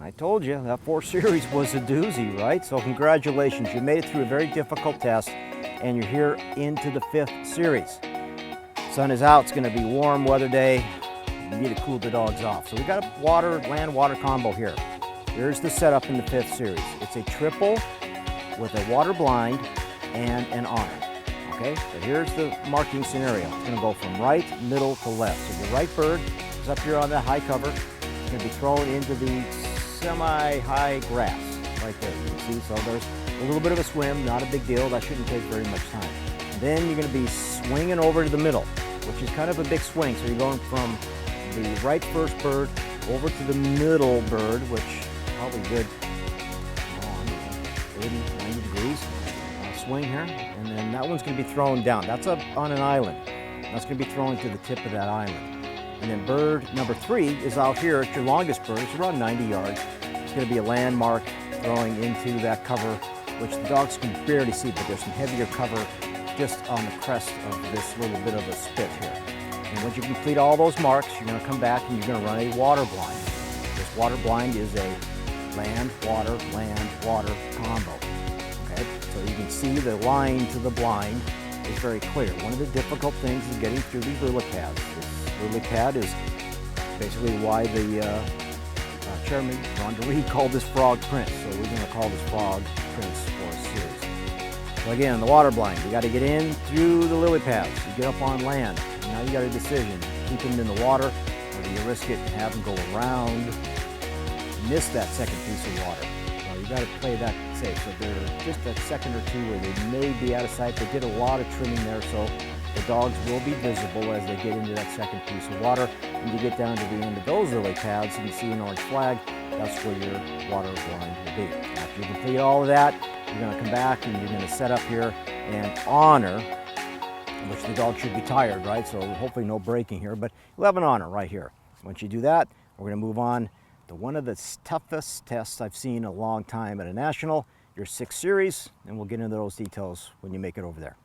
I told you, that 4 series was a doozy, right? So congratulations, you made it through a very difficult test and you're here into the 5th series. Sun is out, it's gonna be a warm weather day. You need to cool the dogs off. So we got a land-water combo here. Here's the setup in the 5th series. It's a triple with a water blind and an honor. Okay, so here's the marking scenario. It's gonna go from right, middle to left. So the right bird is up here on the high cover. It's gonna be thrown into the semi-high grass right there. You can see, so there's a little bit of a swim, not a big deal. That shouldn't take very much time. And then you're gonna be swinging over to the middle, which is kind of a big swing. So you're going from the right first bird over to the middle bird, which is probably good, 80, 90 degrees. Swing here, and then that one's going to be thrown down. That's up on an island. That's going to be thrown to the tip of that island. And then bird number 3 is out here at your longest bird. It's around 90 yards. It's going to be a landmark throwing into that cover, which the dogs can barely see, but there's some heavier cover just on the crest of this little bit of a spit here. And once you complete all those marks, you're going to come back and you're going to run a water blind. This water blind is a land, water combo. So you can see the line to the blind is very clear. One of the difficult things is getting through these lily pads. This lily pad is basically why the chairman, Ron DeRee, called this frog prince. So we're going to call this frog prince for a series. So again, the water blind, you got to get in through the lily pads. You get up on land. Now you got a decision. Keep them in the water, or do you risk it and have them go around, miss that second piece of water? You got to play that safe. So they're just a second or two where they may be out of sight. They did a lot of trimming there, so the dogs will be visible as they get into that second piece of water. And you get down to the end of those lily pads, you can see an orange flag. That's where your water blind will be. After you complete all of that, you're going to come back and you're going to set up here and honor, which the dog should be tired, right? So hopefully no breaking here, but you'll have an honor right here. Once you do that, we're going to move on to one of the toughest tests I've seen in a long time at a national, your 6th series, and we'll get into those details when you make it over there.